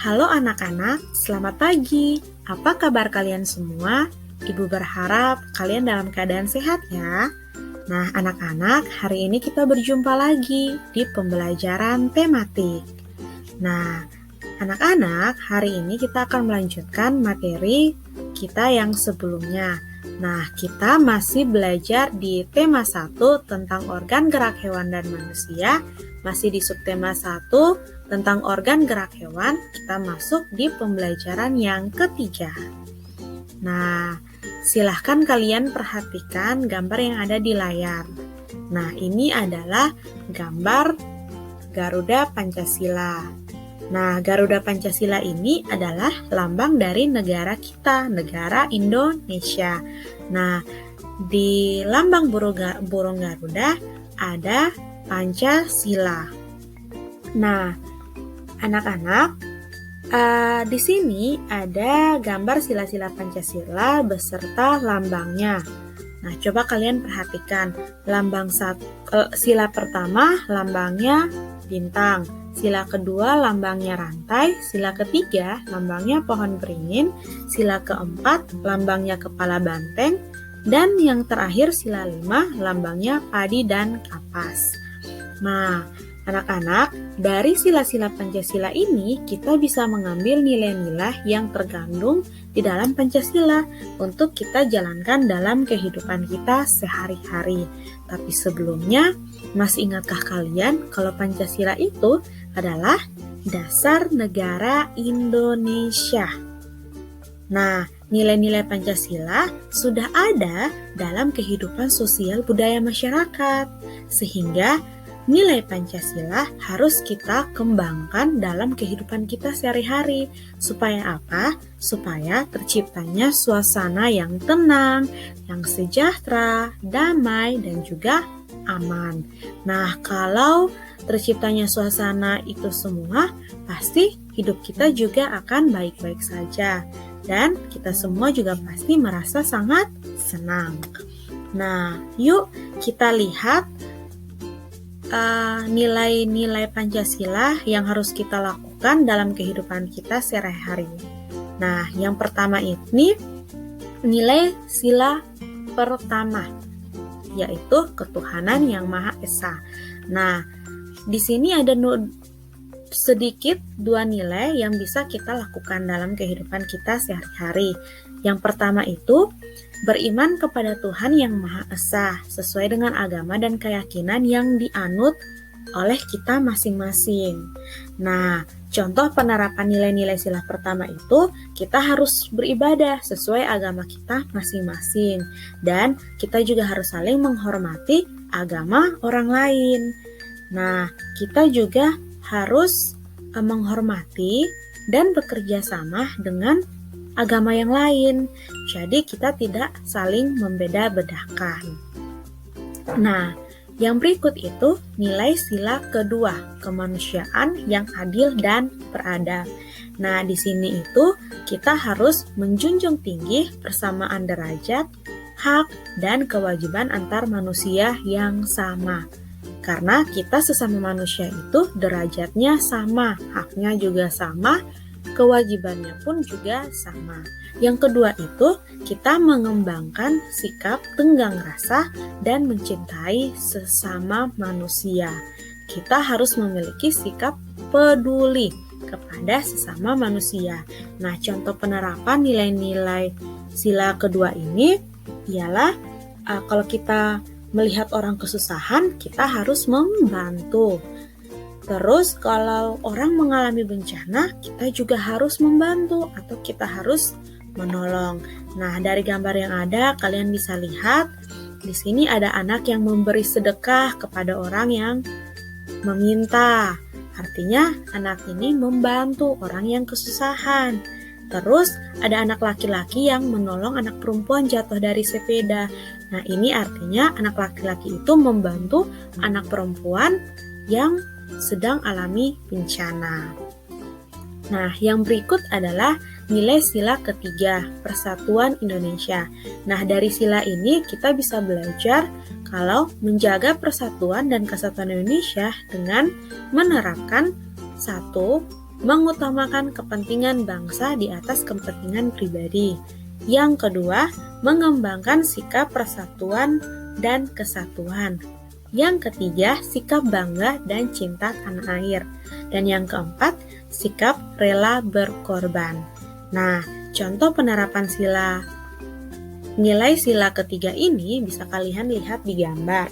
Halo anak-anak, selamat pagi. Apa kabar kalian semua? Ibu berharap kalian dalam keadaan sehat ya. Nah, anak-anak, hari ini kita berjumpa lagi di pembelajaran tematik. Nah, anak-anak, hari ini kita akan melanjutkan materi kita yang sebelumnya. Nah, kita masih belajar di tema 1 tentang organ gerak hewan dan manusia. Masih di subtema 1 tentang organ gerak hewan, kita masuk di pembelajaran yang ketiga. Nah, silahkan kalian perhatikan gambar yang ada di layar. Nah, ini adalah gambar Garuda Pancasila. Nah, Garuda Pancasila ini adalah lambang dari negara kita, negara Indonesia. Nah, di lambang burung Garuda ada Pancasila. Nah, anak-anak, di sini ada gambar sila-sila Pancasila beserta lambangnya. Nah, coba kalian perhatikan. Sila pertama lambangnya bintang, sila kedua lambangnya rantai, sila ketiga lambangnya pohon beringin, sila keempat lambangnya kepala banteng, dan yang terakhir sila 5 lambangnya padi dan kapas. Nah, anak-anak, dari sila-sila Pancasila ini kita bisa mengambil nilai-nilai yang terkandung di dalam Pancasila untuk kita jalankan dalam kehidupan kita sehari-hari. Tapi sebelumnya, masih ingatkah kalian kalau Pancasila itu adalah dasar negara Indonesia? Nah, nilai-nilai Pancasila sudah ada dalam kehidupan sosial budaya masyarakat, sehingga nilai Pancasila harus kita kembangkan dalam kehidupan kita sehari-hari. Supaya apa? Supaya terciptanya suasana yang tenang, yang sejahtera, damai, dan juga aman. Nah, kalau terciptanya suasana itu semua, pasti hidup kita juga akan baik-baik saja. Dan kita semua juga pasti merasa sangat senang. Nah, yuk kita lihat nilai-nilai Pancasila yang harus kita lakukan dalam kehidupan kita sehari-hari. Nah, yang pertama ini nilai sila pertama, yaitu ketuhanan yang Maha Esa. Nah, di sini ada sedikit dua nilai yang bisa kita lakukan dalam kehidupan kita sehari-hari. Yang pertama itu beriman kepada Tuhan yang Maha Esa sesuai dengan agama dan keyakinan yang dianut oleh kita masing-masing. Nah, contoh penerapan nilai-nilai sila pertama itu kita harus beribadah sesuai agama kita masing-masing, dan kita juga harus saling menghormati agama orang lain. Nah, kita juga harus menghormati dan bekerja sama dengan agama yang lain. Jadi kita tidak saling membeda-bedakan. Nah, yang berikut itu nilai sila kedua, kemanusiaan yang adil dan beradab. Nah, di sini itu kita harus menjunjung tinggi persamaan derajat, hak, dan kewajiban antar manusia yang sama. Karena kita sesama manusia itu derajatnya sama, haknya juga sama, kewajibannya pun juga sama. Yang kedua itu kita mengembangkan sikap tenggang rasa dan mencintai sesama manusia. Kita harus memiliki sikap peduli kepada sesama manusia. Nah, contoh penerapan nilai-nilai sila kedua ini ialah kalau kita melihat orang kesusahan, kita harus membantu. Terus kalau orang mengalami bencana, kita juga harus membantu atau kita harus menolong. Nah, dari gambar yang ada, kalian bisa lihat di sini ada anak yang memberi sedekah kepada orang yang meminta. Artinya, anak ini membantu orang yang kesusahan. Terus, ada anak laki-laki yang menolong anak perempuan jatuh dari sepeda. Nah, ini artinya anak laki-laki itu membantu anak perempuan yang sedang alami bencana. Nah, yang berikut adalah nilai sila ketiga, Persatuan Indonesia. Nah, dari sila ini kita bisa belajar kalau menjaga persatuan dan kesatuan Indonesia dengan menerapkan 1. mengutamakan kepentingan bangsa di atas kepentingan pribadi. Yang kedua, mengembangkan sikap persatuan dan kesatuan. Yang ketiga, sikap bangga dan cinta tanah air. Dan yang keempat, sikap rela berkorban. Nah, contoh penerapan nilai sila ketiga ini bisa kalian lihat di gambar.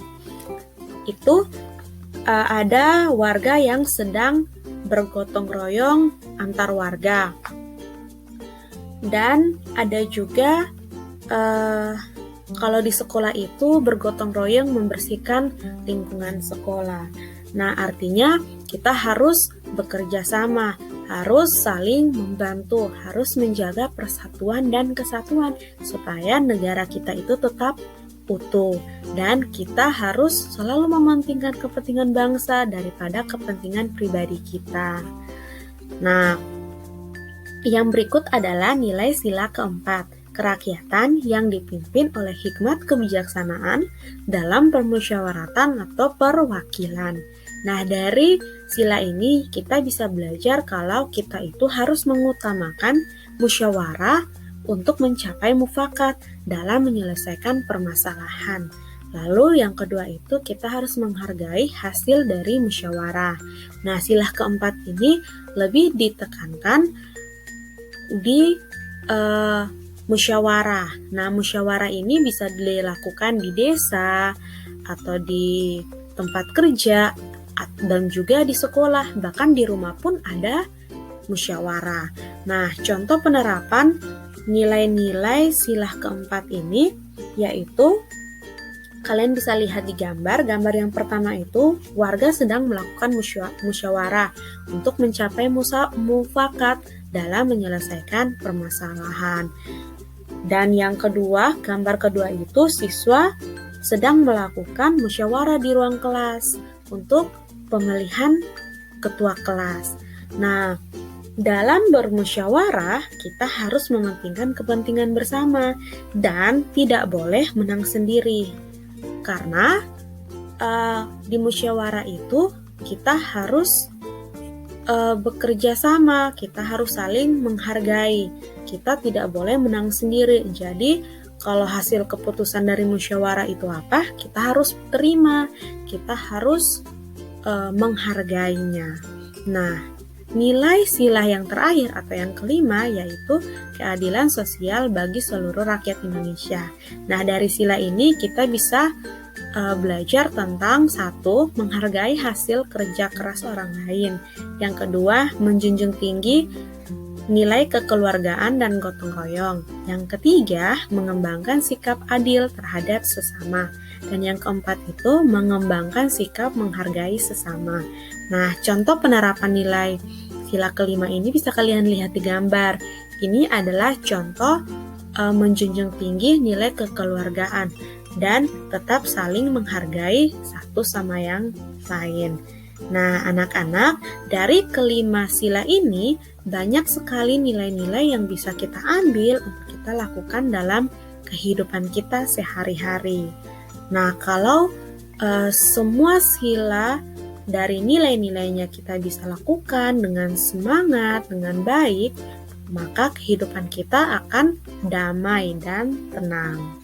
Itu ada warga yang sedang bergotong royong antar warga. Dan ada juga kalau di sekolah itu bergotong royong membersihkan lingkungan sekolah. Nah, artinya kita harus bekerja sama, harus saling membantu, harus menjaga persatuan dan kesatuan supaya negara kita itu tetap utuh. Dan kita harus selalu mementingkan kepentingan bangsa daripada kepentingan pribadi kita. Nah, yang berikut adalah nilai sila keempat, kerakyatan yang dipimpin oleh hikmat kebijaksanaan dalam permusyawaratan atau perwakilan. Nah, dari sila ini kita bisa belajar kalau kita itu harus mengutamakan musyawarah untuk mencapai mufakat dalam menyelesaikan permasalahan. Lalu yang kedua itu kita harus menghargai hasil dari musyawarah. Nah, sila keempat ini lebih ditekankan di musyawarah. Nah, musyawarah ini bisa dilakukan di desa atau di tempat kerja dan juga di sekolah, bahkan di rumah pun ada musyawarah. Nah, contoh penerapan nilai-nilai sila keempat ini yaitu kalian bisa lihat di gambar yang pertama itu warga sedang melakukan musyawarah untuk mencapai mufakat dalam menyelesaikan permasalahan. Dan yang kedua, gambar kedua itu siswa sedang melakukan musyawarah di ruang kelas untuk pemilihan ketua kelas. Nah, dalam bermusyawarah kita harus mementingkan kepentingan bersama dan tidak boleh menang sendiri. Karena di musyawarah itu kita harus bekerja sama, kita harus saling menghargai. Kita tidak boleh menang sendiri. Jadi, kalau hasil keputusan dari musyawarah itu apa, kita harus terima, kita harus menghargainya. Nah, nilai sila yang terakhir atau yang kelima yaitu keadilan sosial bagi seluruh rakyat Indonesia. Nah, dari sila ini kita bisa belajar tentang satu, menghargai hasil kerja keras orang lain. Yang kedua, menjunjung tinggi nilai kekeluargaan dan gotong royong. Yang ketiga, mengembangkan sikap adil terhadap sesama. Dan yang keempat itu mengembangkan sikap menghargai sesama. Nah, contoh penerapan nilai sila kelima ini bisa kalian lihat di gambar. Ini adalah contoh menjunjung tinggi nilai kekeluargaan dan tetap saling menghargai satu sama yang lain. Nah, anak-anak, dari kelima sila ini banyak sekali nilai-nilai yang bisa kita ambil untuk kita lakukan dalam kehidupan kita sehari-hari. Nah, kalau semua sila dari nilai-nilainya kita bisa lakukan dengan semangat, dengan baik, maka kehidupan kita akan damai dan tenang.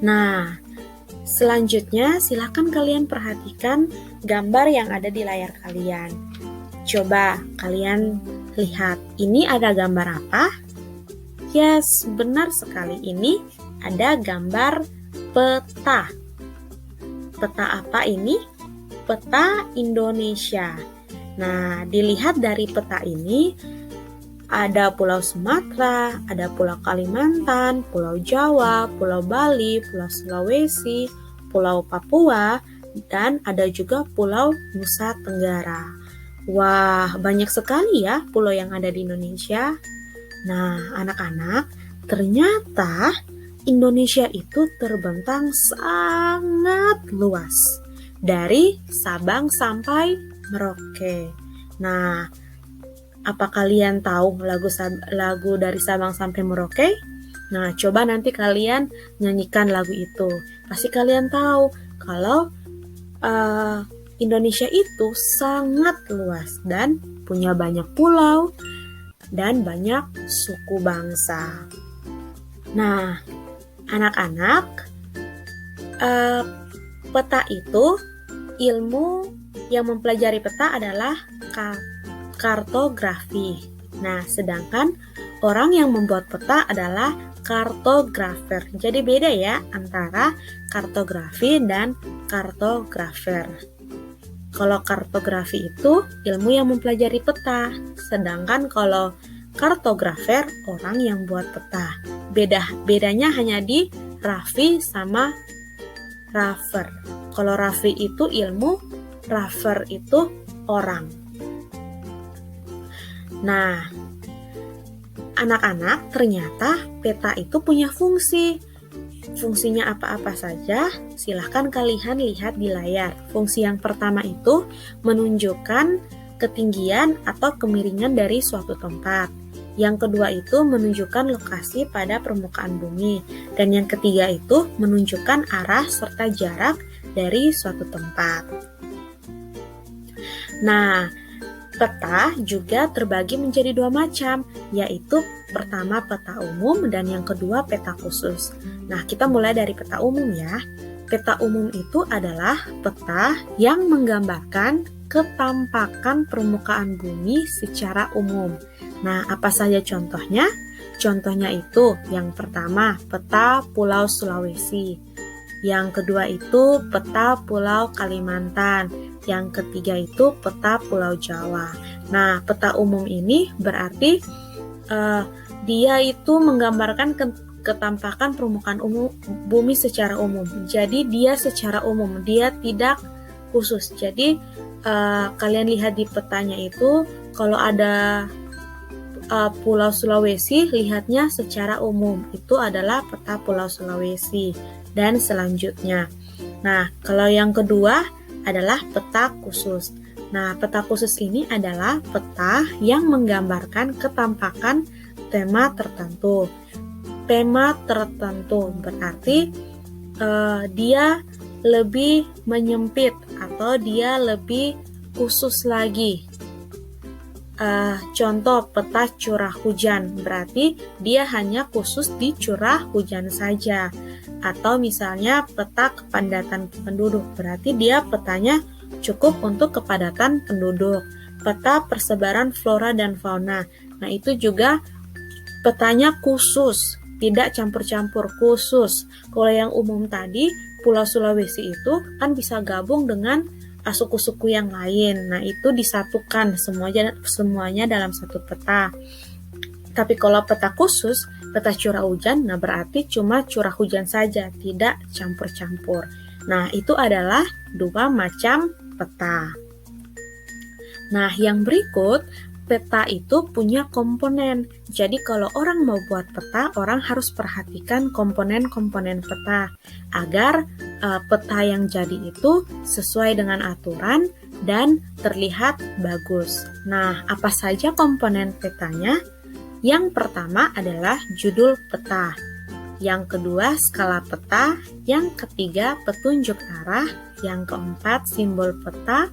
Nah, selanjutnya silakan kalian perhatikan gambar yang ada di layar kalian. Coba kalian lihat, ini ada gambar apa? Yes, benar sekali, ini ada gambar peta. Peta apa ini? Peta Indonesia. Nah, dilihat dari peta ini, ada Pulau Sumatera, ada Pulau Kalimantan, Pulau Jawa, Pulau Bali, Pulau Sulawesi, Pulau Papua, dan ada juga Pulau Nusa Tenggara. Wah, banyak sekali ya pulau yang ada di Indonesia. Nah, anak-anak, ternyata Indonesia itu terbentang sangat luas, dari Sabang sampai Merauke. Nah, apa kalian tahu lagu dari Sabang sampai Merauke? Nah, coba nanti kalian nyanyikan lagu itu. Pasti kalian tahu kalau Indonesia itu sangat luas dan punya banyak pulau, dan banyak suku bangsa. Nah, anak-anak, peta itu, ilmu yang mempelajari peta adalah kartografi. Nah, sedangkan orang yang membuat peta adalah kartografer. Jadi beda ya antara kartografi dan kartografer. Kalau kartografi itu ilmu yang mempelajari peta, sedangkan kalau kartografer orang yang buat peta. Bedanya hanya di Raffi sama Rafer. Kalau Raffi itu ilmu, Rafer itu orang. Nah, anak-anak, ternyata peta itu punya fungsi. Fungsinya apa-apa saja, silahkan kalian lihat di layar. Fungsi yang pertama itu menunjukkan ketinggian atau kemiringan dari suatu tempat. Yang kedua itu menunjukkan lokasi pada permukaan bumi. Dan yang ketiga itu menunjukkan arah serta jarak dari suatu tempat. Nah, peta juga terbagi menjadi dua macam, yaitu pertama peta umum dan yang kedua peta khusus. Nah, kita mulai dari peta umum ya. Peta umum itu adalah peta yang menggambarkan ketampakan permukaan bumi secara umum. Nah, apa saja contohnya? Contohnya itu yang pertama peta Pulau Sulawesi. Yang kedua itu peta Pulau Kalimantan. Yang ketiga itu peta Pulau Jawa. Nah, peta umum ini berarti dia itu menggambarkan ketampakan permukaan bumi secara umum. Jadi dia secara umum, dia tidak khusus. Jadi kalian lihat di petanya itu, kalau ada Pulau Sulawesi, lihatnya secara umum. Itu adalah peta Pulau Sulawesi. Dan selanjutnya. Nah, kalau yang kedua adalah peta khusus. Nah, peta khusus ini adalah peta yang menggambarkan ketampakan tema tertentu. Tema tertentu berarti dia lebih menyempit atau dia lebih khusus lagi. Contoh peta curah hujan berarti dia hanya khusus di curah hujan saja. Atau misalnya peta kepadatan penduduk berarti dia petanya cukup untuk kepadatan penduduk. Peta persebaran flora dan fauna. Nah, itu juga petanya khusus, tidak campur-campur, khusus. Kalau yang umum tadi, Pulau Sulawesi itu kan bisa gabung dengan suku-suku yang lain. Nah, itu disatukan semuanya dalam satu peta. Tapi kalau peta khusus, peta curah hujan, nah berarti cuma curah hujan saja, tidak campur-campur. Nah, itu adalah dua macam peta. Nah, yang berikut, peta itu punya komponen. Jadi kalau orang mau buat peta, orang harus perhatikan komponen-komponen peta agar peta yang jadi itu sesuai dengan aturan dan terlihat bagus. Nah, apa saja komponen petanya? Yang pertama adalah judul peta. Yang kedua, skala peta. Yang ketiga, petunjuk arah. Yang keempat, simbol peta.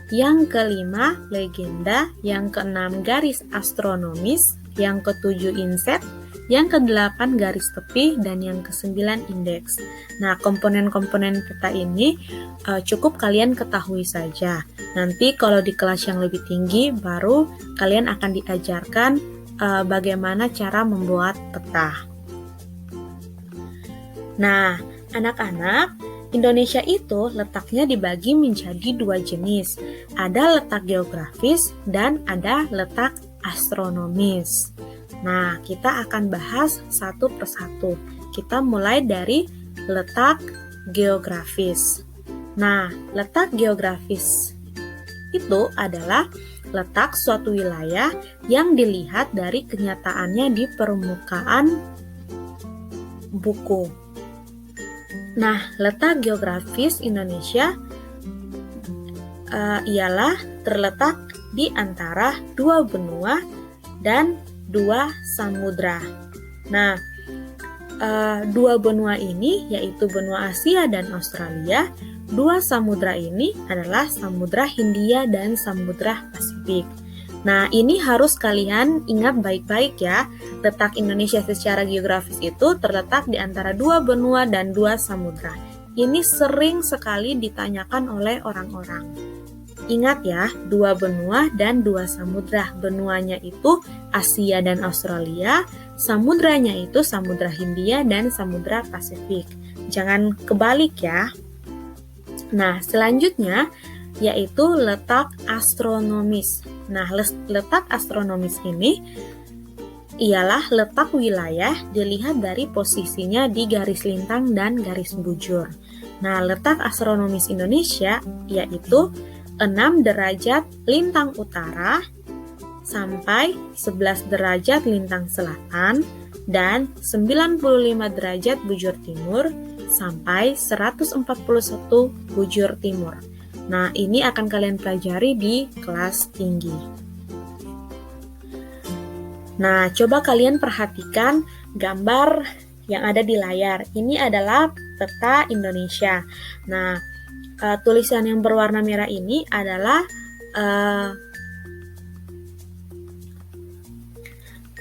Yang kelima, legenda. Yang keenam, garis astronomis. Yang ketujuh, inset. Yang kedelapan, garis tepi. Dan yang kesembilan, indeks. Nah, komponen-komponen peta ini cukup kalian ketahui saja. Nanti kalau di kelas yang lebih tinggi, baru kalian akan diajarkan bagaimana cara membuat peta. Nah, anak-anak, Indonesia itu letaknya dibagi menjadi dua jenis. Ada letak geografis dan ada letak astronomis. Nah, kita akan bahas satu persatu. Kita mulai dari letak geografis. Nah, letak geografis itu adalah letak suatu wilayah yang dilihat dari kenyataannya di permukaan buku. Nah, letak geografis Indonesia ialah terletak di antara dua benua dan dua samudra. Nah, dua benua ini yaitu benua Asia dan Australia. Dua samudra ini adalah Samudra Hindia dan Samudra Pasifik. Nah, ini harus kalian ingat baik-baik ya. Letak Indonesia secara geografis itu terletak di antara dua benua dan dua samudra. Ini sering sekali ditanyakan oleh orang-orang. Ingat ya, dua benua dan dua samudra. Benuanya itu Asia dan Australia, samudranya itu Samudra Hindia dan Samudra Pasifik. Jangan kebalik ya. Nah, selanjutnya yaitu letak astronomis. Nah, letak astronomis ini ialah letak wilayah dilihat dari posisinya di garis lintang dan garis bujur. Nah, letak astronomis Indonesia yaitu 6 derajat lintang utara sampai 11 derajat lintang selatan dan 95 derajat bujur timur sampai 141 bujur timur. Nah, ini akan kalian pelajari di kelas tinggi. Nah, coba kalian perhatikan gambar yang ada di layar. Ini adalah peta Indonesia. Nah, tulisan yang berwarna merah ini adalah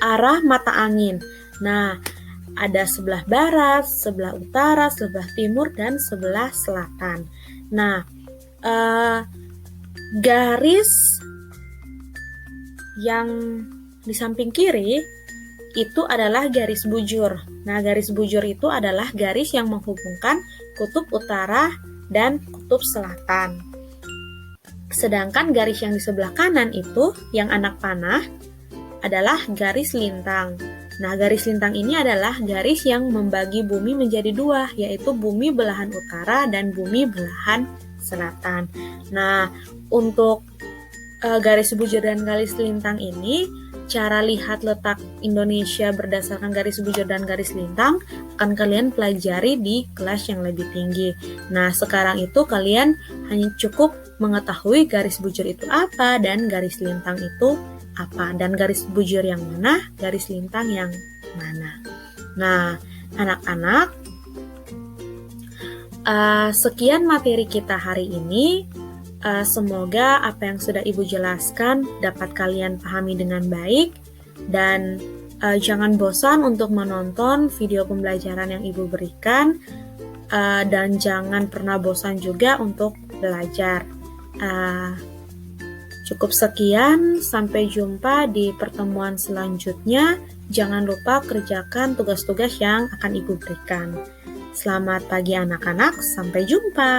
arah mata angin. Nah, ada sebelah barat, sebelah utara, sebelah timur, dan sebelah selatan. Nah, garis yang di samping kiri itu adalah garis bujur. Nah, garis bujur itu adalah garis yang menghubungkan kutub utara dan kutub selatan. Sedangkan garis yang di sebelah kanan itu, yang anak panah, adalah garis lintang. Nah, garis lintang ini adalah garis yang membagi bumi menjadi dua, yaitu bumi belahan utara dan bumi belahan selatan. Nah, untuk garis bujur dan garis lintang ini, cara lihat letak Indonesia berdasarkan garis bujur dan garis lintang akan kalian pelajari di kelas yang lebih tinggi. Nah, sekarang itu kalian hanya cukup mengetahui garis bujur itu apa dan garis lintang itu apa, dan garis bujur yang mana, garis lintang yang mana. Nah, anak-anak, sekian materi kita hari ini. Semoga apa yang sudah Ibu jelaskan dapat kalian pahami dengan baik, dan jangan bosan untuk menonton video pembelajaran yang Ibu berikan, dan jangan pernah bosan juga untuk belajar. Cukup sekian, sampai jumpa di pertemuan selanjutnya. Jangan lupa kerjakan tugas-tugas yang akan Ibu berikan. Selamat pagi anak-anak, sampai jumpa.